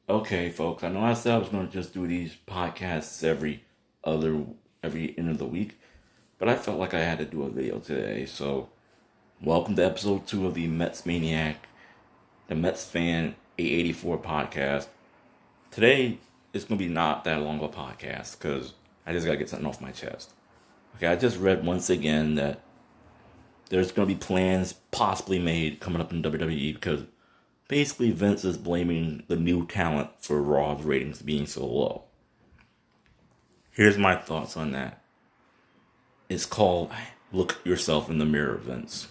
Okay, folks, I know I said I was going to just do these podcasts every end of the week, but I felt like I had to do a video today. So, welcome to episode 2 of the Mets Maniac, the Mets Fan 884 podcast. Today, it's going to be not that long of a podcast because I just got to get something off my chest. Okay, I just read once again that there's going to be plans possibly made coming up in WWE because basically Vince is blaming the new talent for Raw's ratings being so low. Here's my thoughts on that. It's called Look Yourself in the Mirror, Vince.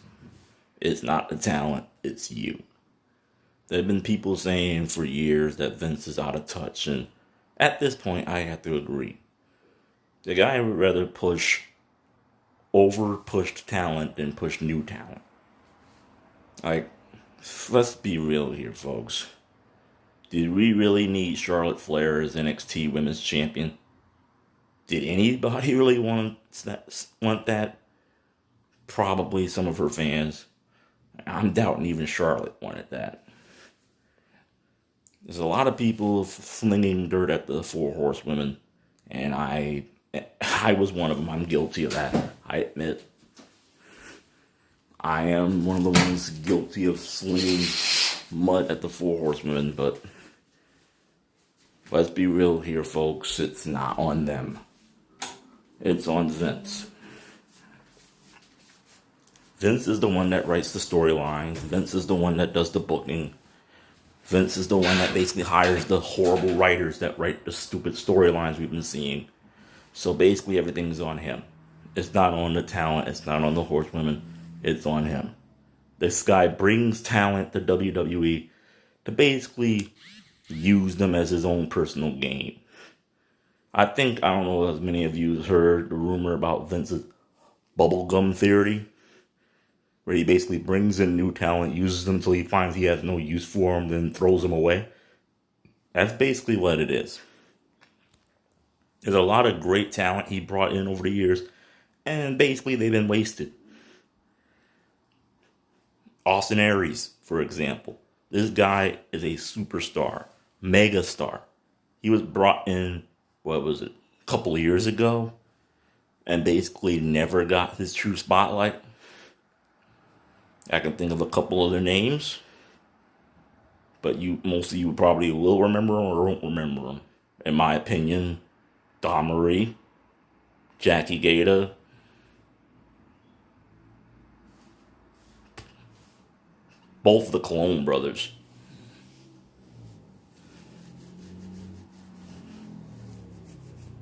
It's not the talent, it's you. There have been people saying for years that Vince is out of touch, and at this point, I have to agree. The guy would rather pushed talent than push new talent. Like, let's be real here, folks. Did we really need Charlotte Flair as NXT Women's Champion? Did anybody really want that? Probably some of her fans. I'm doubting even Charlotte wanted that. There's a lot of people flinging dirt at the Four Horsewomen, and I was one of them. I'm guilty of that. I admit. I am one of the ones guilty of slinging mud at the Four Horsewomen, but let's be real here, folks. It's not on them. It's on Vince. Vince is the one that writes the storylines. Vince is the one that does the booking. Vince is the one that basically hires the horrible writers that write the stupid storylines we've been seeing. So basically everything's on him. It's not on the talent. It's not on the horsewomen. It's on him. This guy brings talent to WWE to basically use them as his own personal gain. I don't know if many of you heard the rumor about Vince's bubblegum theory, where he basically brings in new talent, uses them until he finds he has no use for them, then throws them away. That's basically what it is. There's a lot of great talent he brought in over the years, and basically they've been wasted. Austin Aries, for example. This guy is a superstar, mega star. He was brought in, a couple of years ago, and basically never got his true spotlight. I can think of a couple other names, but most of you probably will remember them or won't remember them. In my opinion, Don Marie, Jackie Gaeta, both the Cologne brothers.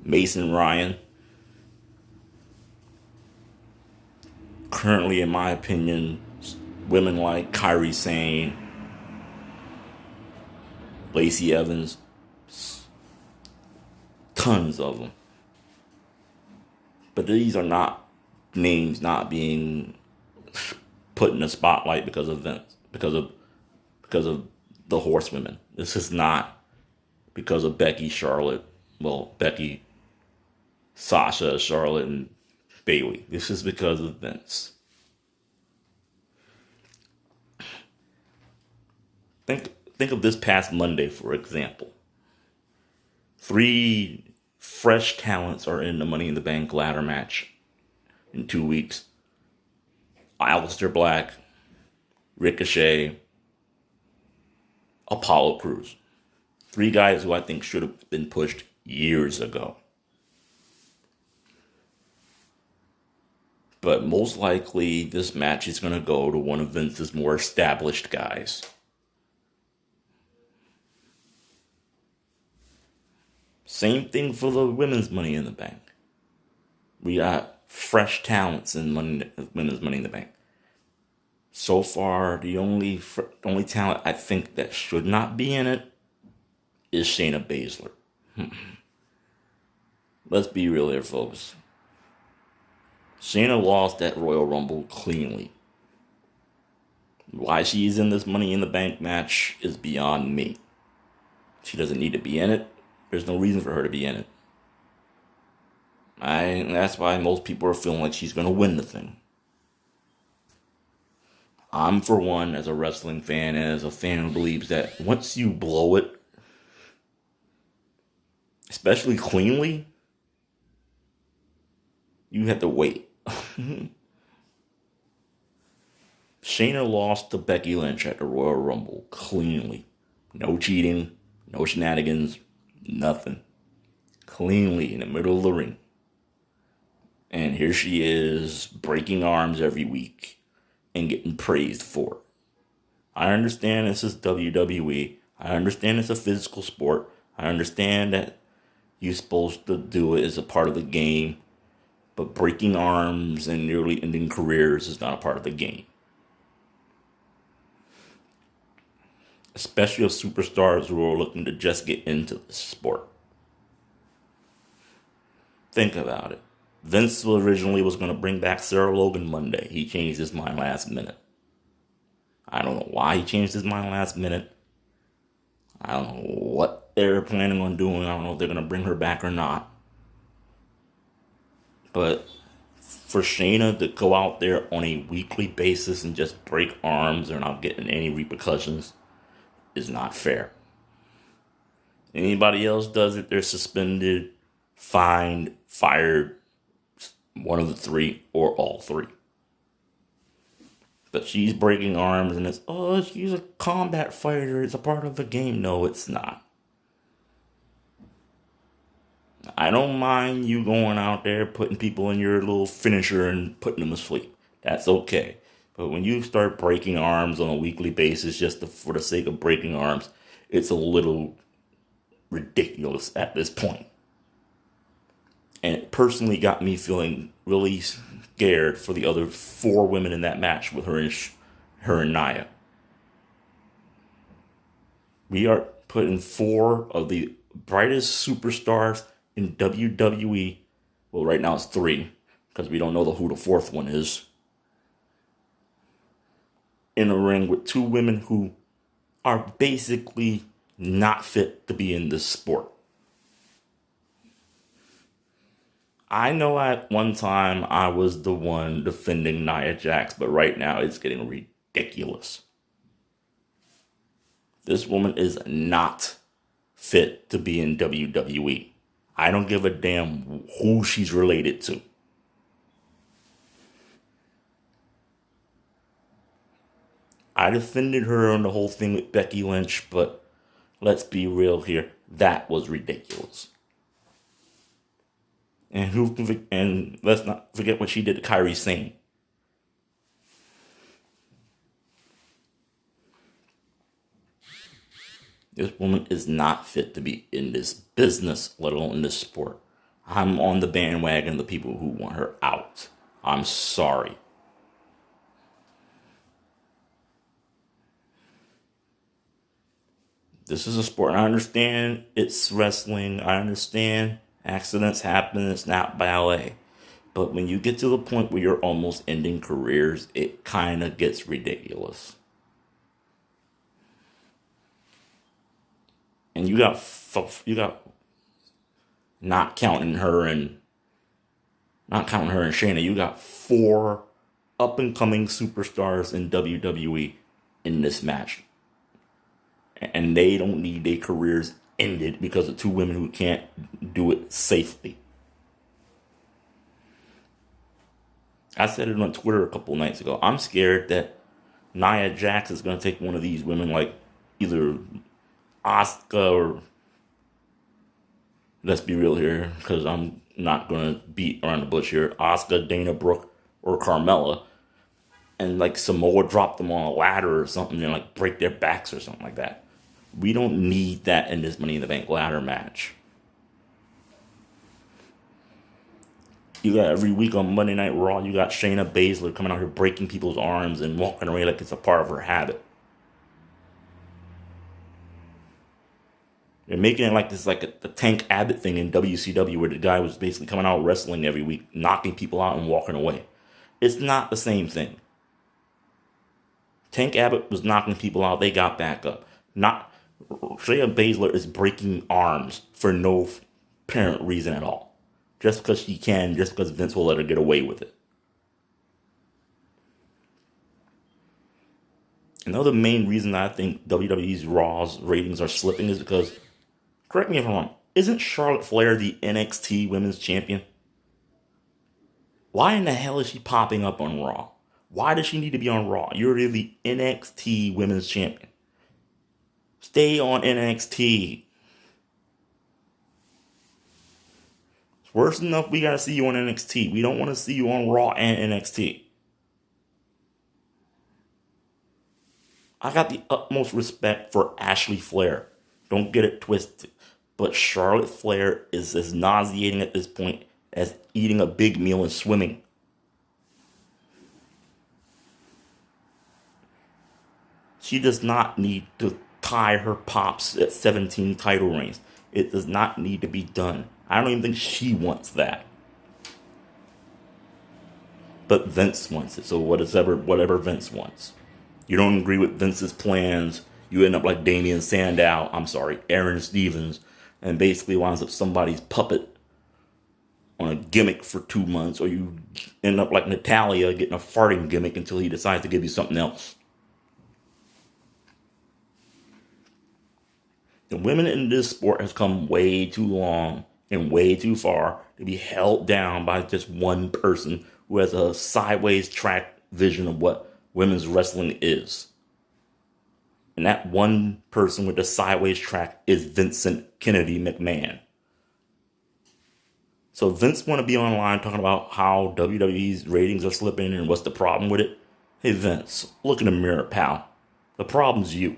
Mason Ryan. Currently, in my opinion, women like Kairi Sane, Lacey Evans, tons of them. But these are not names not being put in the spotlight because of Vince, because of the horsewomen. This is not because of Becky, Sasha, Charlotte, and Bayley. This is because of Vince. Think of this past Monday, for example. 3 fresh talents are in the Money in the Bank ladder match in 2 weeks. Aleister Black, Ricochet, Apollo Crews. 3 guys who I think should have been pushed years ago. But most likely, this match is going to go to one of Vince's more established guys. Same thing for the women's Money in the Bank. We got fresh talents in women's Money in the Bank. So far, the only talent I think that should not be in it is Shayna Baszler. Let's be real here, folks. Shayna lost that Royal Rumble cleanly. Why she's in this Money in the Bank match is beyond me. She doesn't need to be in it. There's no reason for her to be in it. That's why most people are feeling like she's going to win the thing. I'm, for one, as a wrestling fan and as a fan who believes that once you blow it, especially cleanly, you have to wait. Shayna lost to Becky Lynch at the Royal Rumble cleanly. No cheating, no shenanigans, nothing. Cleanly in the middle of the ring. And here she is breaking arms every week and getting praised for it. I understand this is WWE. I understand it's a physical sport. I understand that you're supposed to do it as a part of the game. But breaking arms and nearly ending careers is not a part of the game. Especially of superstars who are looking to just get into the sport. Think about it. Vince originally was going to bring back Sarah Logan Monday. He changed his mind last minute. I don't know why he changed his mind last minute. I don't know what they're planning on doing. I don't know if they're going to bring her back or not. But for Shayna to go out there on a weekly basis and just break arms or not getting any repercussions is not fair. Anybody else does it, they're suspended, fined, fired, one of the three or all three. But she's breaking arms and she's a combat fighter. It's a part of the game. No, it's not. I don't mind you going out there, putting people in your little finisher and putting them asleep. That's okay. But when you start breaking arms on a weekly basis just for the sake of breaking arms, it's a little ridiculous at this point. And it personally got me feeling really scared for the other 4 women in that match with her and Nia. We are putting 4 of the brightest superstars in WWE. Well, right now it's 3 because we don't know who the 4th one is. In a ring with 2 women who are basically not fit to be in this sport. I know at one time I was the one defending Nia Jax, but right now it's getting ridiculous. This woman is not fit to be in WWE. I don't give a damn who she's related to. I defended her on the whole thing with Becky Lynch, but let's be real here. That was ridiculous. And let's not forget what she did to Kairi Sane. This woman is not fit to be in this business, let alone in this sport. I'm on the bandwagon of the people who want her out. I'm sorry. This is a sport. I understand it's wrestling. I understand accidents happen. It's not ballet. But when you get to the point where you're almost ending careers, it kind of gets ridiculous. And you got not counting her and Shayna, you got 4 up and coming superstars in WWE in this match. And they don't need their careers ended because of 2 women who can't do it safely. I said it on Twitter a couple nights ago. I'm scared that Nia Jax is going to take one of these women like either Asuka or, let's be real here because I'm not going to beat around the bush here, Asuka, Dana Brooke, or Carmella, and like Samoa drop them on a ladder or something and like break their backs or something like that. We don't need that in this Money in the Bank ladder match. You got every week on Monday Night Raw, you got Shayna Baszler coming out here breaking people's arms and walking away like it's a part of her habit. They're making it like this, like the Tank Abbott thing in WCW, where the guy was basically coming out wrestling every week, knocking people out and walking away. It's not the same thing. Tank Abbott was knocking people out, they got back up. Shayna Baszler is breaking arms for no apparent reason at all. Just because she can, just because Vince will let her get away with it. Another main reason I think WWE's Raw's ratings are slipping is because, correct me if I'm wrong, Isn't Charlotte Flair the NXT Women's Champion? Why in the hell is she popping up on Raw? Why does she need to be on Raw? You're the NXT Women's Champion. Stay on NXT. It's worse enough we gotta see you on NXT. We don't want to see you on Raw and NXT. I got the utmost respect for Ashley Flair. Don't get it twisted. But Charlotte Flair is as nauseating at this point as eating a big meal and swimming. She does not need to tie her pops at 17 title reigns. It does not need to be done. I don't even think she wants that. But Vince wants it, so whatever Vince wants. You don't agree with Vince's plans, you end up like Aaron Stevens, and basically winds up somebody's puppet on a gimmick for 2 months, or you end up like Natalia getting a farting gimmick until he decides to give you something else. The women in this sport has come way too long and way too far to be held down by just one person who has a sideways track vision of what women's wrestling is. And that one person with the sideways track is Vincent Kennedy McMahon. So Vince want to be online talking about how WWE's ratings are slipping and what's the problem with it. Hey Vince, look in the mirror, pal. The problem's you.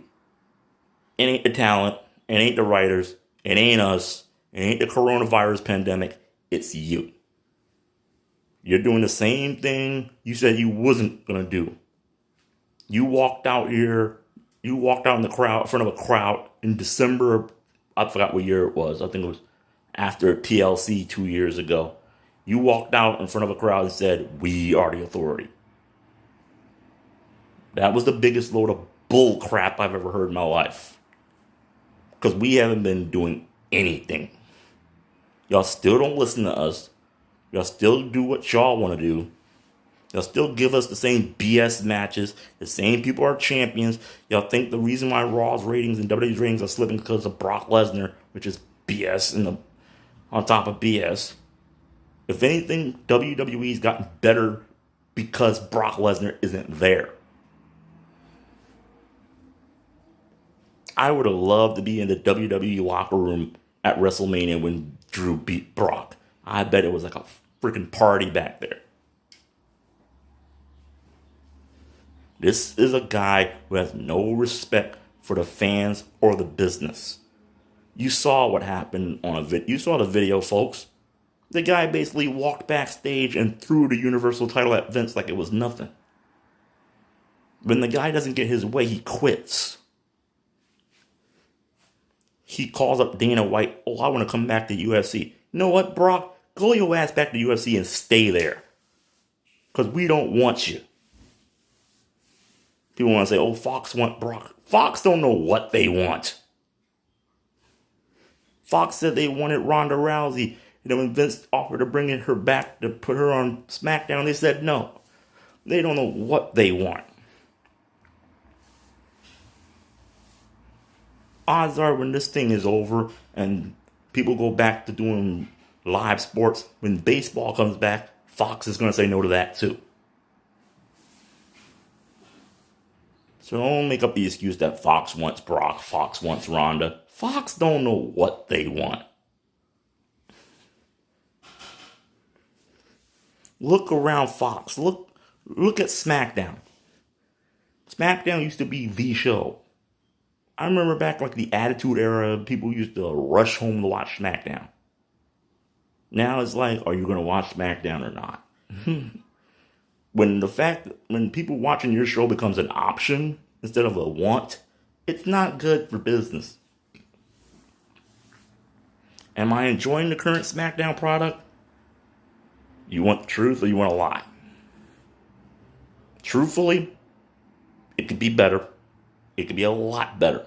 It ain't the talent. It ain't the writers. It ain't us. It ain't the coronavirus pandemic. It's you. You're doing the same thing you said you wasn't going to do. You walked out here. You walked out in front of a crowd in December. I forgot what year it was. I think it was after TLC 2 years ago. You walked out in front of a crowd and said, "We are the authority." That was the biggest load of bull crap I've ever heard in my life. Because we haven't been doing anything. Y'all still don't listen to us. Y'all still do what y'all want to do. Y'all still give us the same BS matches. The same people are champions. Y'all think the reason why Raw's ratings and WWE's ratings are slipping because of Brock Lesnar, which is BS on top of BS. If anything, WWE's gotten better because Brock Lesnar isn't there. I would have loved to be in the WWE locker room at WrestleMania when Drew beat Brock. I bet it was like a freaking party back there. This is a guy who has no respect for the fans or the business. You saw what happened on a video. You saw the video, folks. The guy basically walked backstage and threw the Universal title at Vince like it was nothing. When the guy doesn't get his way, he quits. He calls up Dana White. "Oh, I want to come back to UFC." You know what, Brock? Go your ass back to UFC and stay there. Because we don't want you. People want to say, "Oh, Fox want Brock." Fox don't know what they want. Fox said they wanted Ronda Rousey. And then when Vince offered to bring her back to put her on SmackDown, they said no. They don't know what they want. Odds are when this thing is over and people go back to doing live sports, when baseball comes back, Fox is going to say no to that too. So don't make up the excuse that Fox wants Brock, Fox wants Ronda. Fox don't know what they want. Look around Fox. Look at SmackDown. SmackDown used to be the show. I remember back like the Attitude Era, people used to rush home to watch SmackDown. Now it's like, are you going to watch SmackDown or not? When people watching your show becomes an option instead of a want, it's not good for business. Am I enjoying the current SmackDown product? You want the truth or you want to lie? Truthfully, it could be better. It could be a lot better.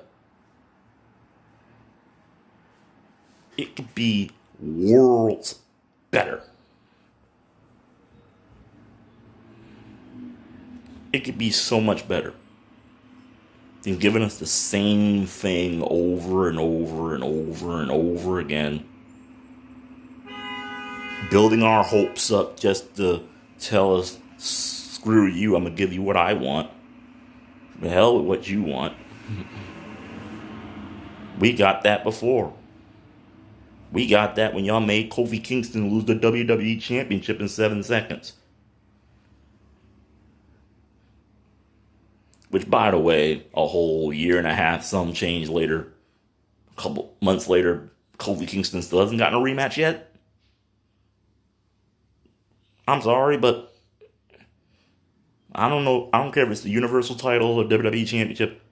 It could be worlds better. It could be so much better. They've given us the same thing over and over and over and over again. Building our hopes up just to tell us, screw you, I'm going to give you what I want. The hell with what you want. We got that before. We got that when y'all made Kofi Kingston lose the WWE Championship in 7 seconds. Which, by the way, a whole year and a half, some change later, a couple months later, Kofi Kingston still hasn't gotten a rematch yet. I'm sorry, but I don't know. I don't care if it's the Universal title or WWE Championship.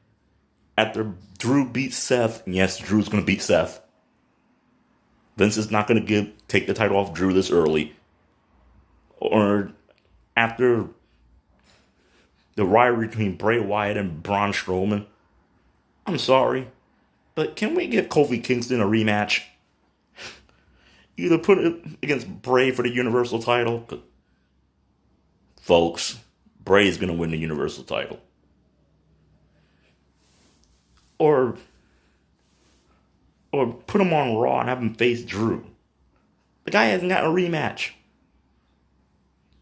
After Drew beats Seth, and yes, Drew's going to beat Seth. Vince is not going to take the title off Drew this early. Or after the rivalry between Bray Wyatt and Braun Strowman. I'm sorry, but can we give Kofi Kingston a rematch? Either put it against Bray for the Universal title. Folks, Bray's going to win the Universal title. Or put him on Raw and have him face Drew. The guy hasn't gotten a rematch.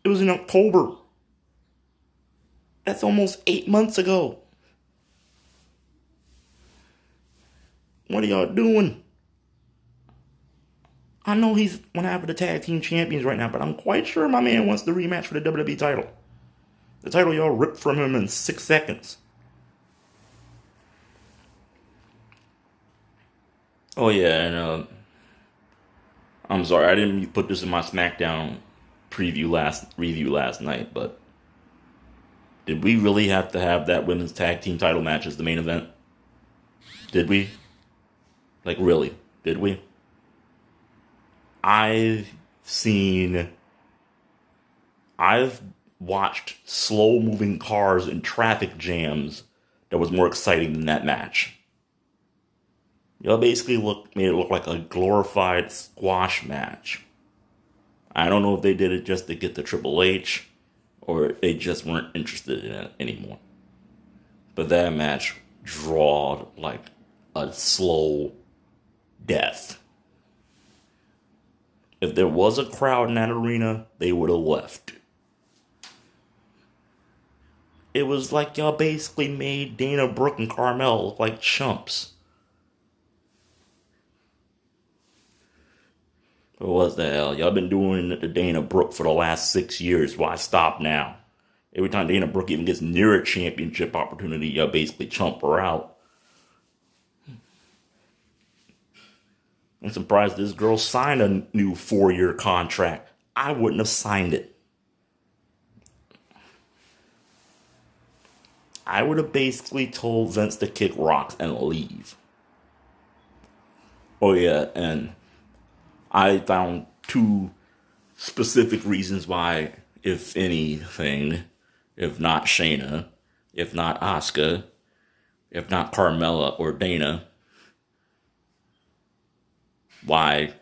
It was in October. That's almost 8 months ago. What are y'all doing? I know he's one half of the tag team champions right now, but I'm quite sure my man wants the rematch for the WWE title. The title y'all ripped from him in 6 seconds. Oh yeah, and I'm sorry, I didn't put this in my SmackDown review last night, but did we really have to have that women's tag team title match as the main event? Did we? Like, really? Did we? I've watched slow-moving cars in traffic jams that was more exciting than that match. Y'all basically made it look like a glorified squash match. I don't know if they did it just to get the Triple H, or they just weren't interested in it anymore. But that match drawed like a slow death. If there was a crowd in that arena, they would have left. It was like y'all basically made Dana Brooke and Carmel look like chumps. What the hell? Y'all been doing it to Dana Brooke for the last 6 years. Why stop now? Every time Dana Brooke even gets near a championship opportunity, y'all basically chump her out. I'm surprised this girl signed a new 4-year contract. I wouldn't have signed it. I would have basically told Vince to kick rocks and leave. Oh yeah, and I found 2 specific reasons why, if anything, if not Shayna, if not Asuka, if not Carmella or Dana, why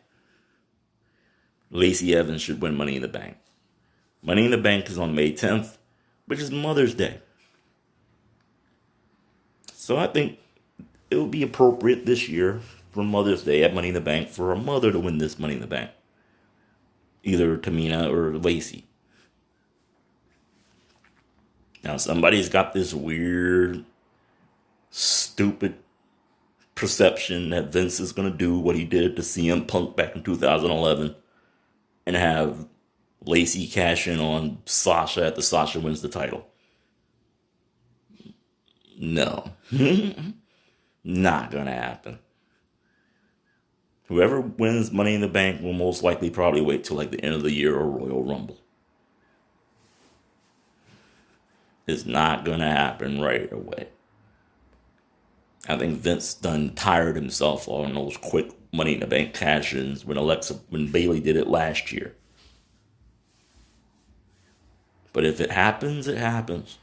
Lacey Evans should win Money in the Bank. Money in the Bank is on May 10th, which is Mother's Day. So I think it would be appropriate this year for Mother's Day at Money in the Bank for a mother to win this Money in the Bank. Either Tamina or Lacey. Now somebody's got this weird, stupid perception that Vince is going to do what he did to CM Punk back in 2011 and have Lacey cash in on Sasha after Sasha wins the title. No. Not going to happen. Whoever wins Money in the Bank will most likely probably wait till like the end of the year or Royal Rumble. It's not going to happen right away. I think Vince done tired himself on those quick Money in the Bank cash-ins when Bayley did it last year. But if it happens, it happens.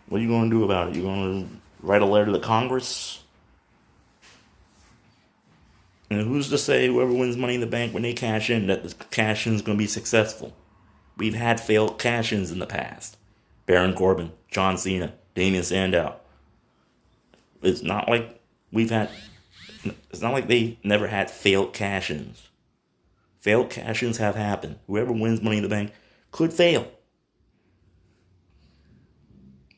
What are you going to do about it? You going to write a letter to Congress? And who's to say whoever wins Money in the Bank when they cash in, that the cash-in is going to be successful? We've had failed cash-ins in the past. Baron Corbin, John Cena, Damien Sandow. It's not like we've had. It's not like they never had failed cash-ins. Failed cash-ins have happened. Whoever wins Money in the Bank could fail,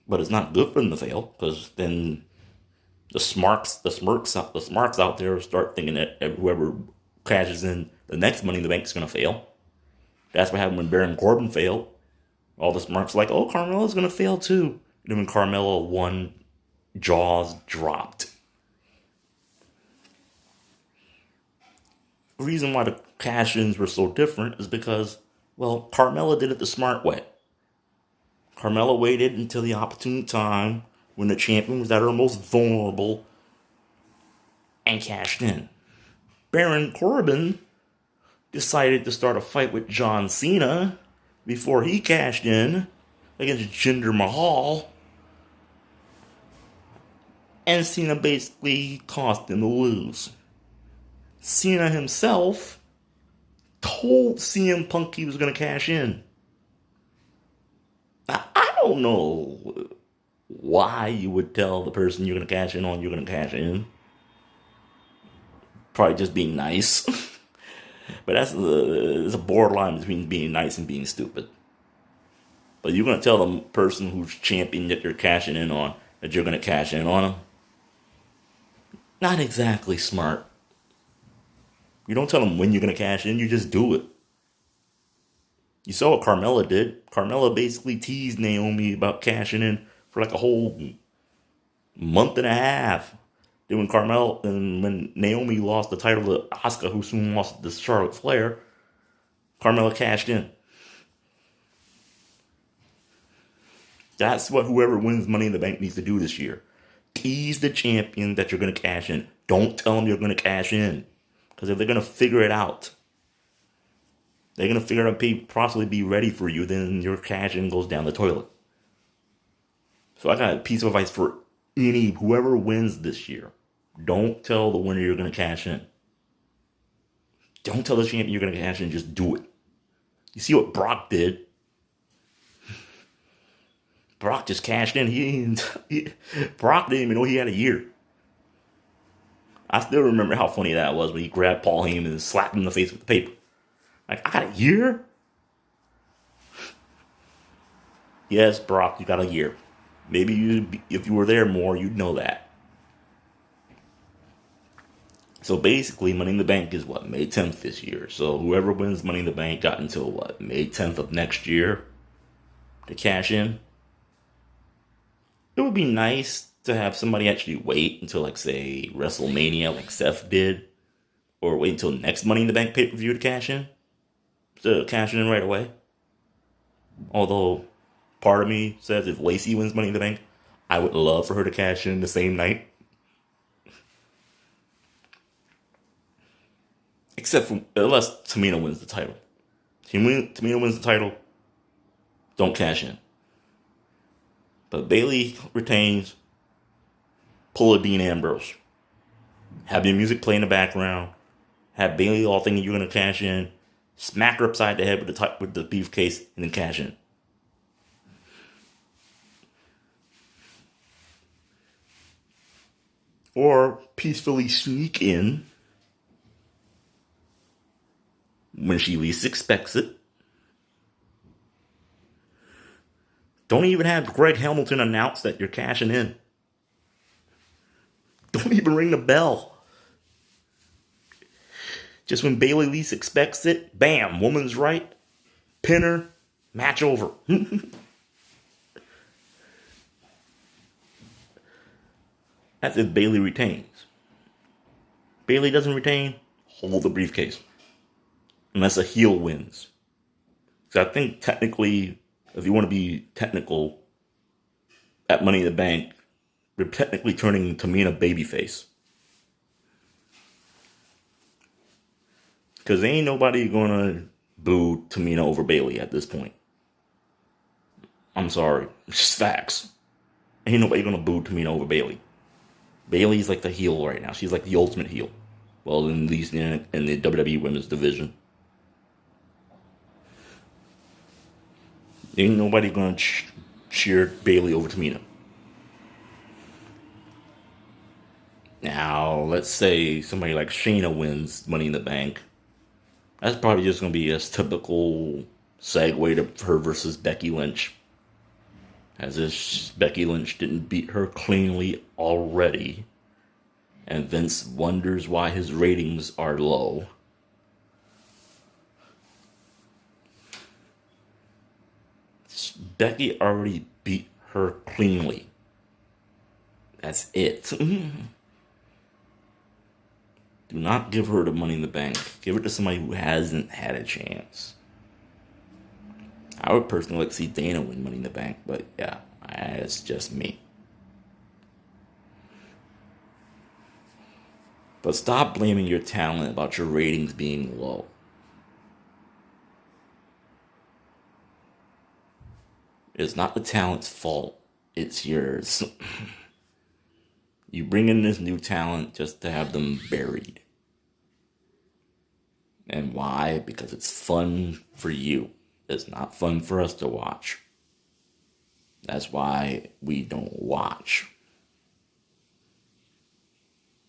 but it's not good for them to fail because then the smarks out there start thinking that whoever cashes in the next Money in the Bank is going to fail. That's what happened when Baron Corbin failed. All the smarks like, oh, Carmelo's going to fail too. And then when Carmelo won, jaws dropped. The reason why the cash-ins were so different is because, well, Carmelo did it the smart way. Carmelo waited until the opportune time when the champion was at her most vulnerable and cashed in. Baron Corbin decided to start a fight with John Cena before he cashed in against Jinder Mahal. And Cena basically caused him to lose. Cena himself told CM Punk he was going to cash in. Now, I don't know why you would tell the person you're going to cash in on you're going to cash in. Probably just being nice. But there's a borderline between being nice and being stupid. But you're going to tell the person who's champion that you're cashing in on that you're going to cash in on them? Not exactly smart. You don't tell them when you're going to cash in, you just do it. You saw what Carmella did. Carmella basically teased Naomi about cashing in for like a whole month and a half. Then when Naomi lost the title to Asuka, who soon lost to Charlotte Flair, Carmella cashed in. That's what whoever wins Money in the Bank needs to do this year. Tease the champion that you're going to cash in. Don't tell them you're going to cash in. Because if they're going to figure it out, they're going to figure out and possibly be ready for you, then your cash in goes down the toilet. So I got a piece of advice for whoever wins this year. Don't tell the winner you're going to cash in. Don't tell the champion you're going to cash in. Just do it. You see what Brock did? Brock just cashed in. Brock didn't even know he had a year. I still remember how funny that was when he grabbed Paul Heyman and slapped him in the face with the paper. Like, I got a year? Yes, Brock, you got a year. Maybe if you were there more, you'd know that. So basically, Money in the Bank is May 10th this year. So whoever wins Money in the Bank got until May 10th of next year to cash in. It would be nice to have somebody actually wait until, say, WrestleMania, like Seth did, or wait until next Money in the Bank pay-per-view to cash in, instead of cashing in right away. Although, part of me says if Lacey wins Money in the Bank, I would love for her to cash in the same night. Except for, unless Tamina wins the title. Tamina wins the title, don't cash in. But Bayley retains, pull a Dean Ambrose. Have your music play in the background. Have Bayley all thinking you're going to cash in. Smack her upside the head with the briefcase and then cash in. Or peacefully sneak in when she least expects it. Don't even have Greg Hamilton announce that you're cashing in. Don't even ring the bell. Just when Bayley least expects it, bam, woman's right, pin her, match over. That's if Bayley retains. Bayley doesn't retain, hold the briefcase. Unless a heel wins. So I think technically, if you want to be technical, at Money in the Bank, they're technically turning Tamina babyface. Because ain't nobody going to boo Tamina over Bayley at this point. I'm sorry. It's just facts. Ain't nobody going to boo Tamina over Bayley. Bayley's like the heel right now. She's like the ultimate heel. Well, at least in the WWE Women's Division. Ain't nobody going to cheer Bayley over Tamina. Now, let's say somebody like Shayna wins Money in the Bank. That's probably just going to be a typical segue to her versus Becky Lynch. As if Becky Lynch didn't beat her cleanly already. And Vince wonders why his ratings are low. Becky already beat her cleanly. That's it. Do not give her the Money in the Bank. Give it to somebody who hasn't had a chance. I would personally like to see Dana win Money in the Bank, but yeah, it's just me. But stop blaming your talent about your ratings being low. It's not the talent's fault. It's yours. You bring in this new talent just to have them buried. And why? Because it's fun for you. It's not fun for us to watch. That's why we don't watch.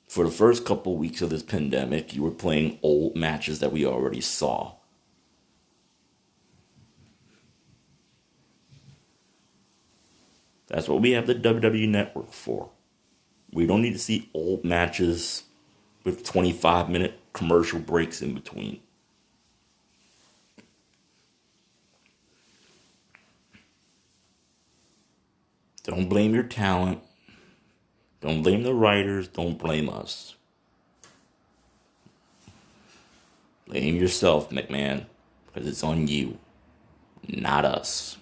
For the first couple weeks of this pandemic, you were playing old matches that we already saw. That's what we have the WWE Network for. We don't need to see old matches with 25-minute commercial breaks in between. Don't blame your talent. Don't blame the writers. Don't blame us. Blame yourself, McMahon, because it's on you, not us.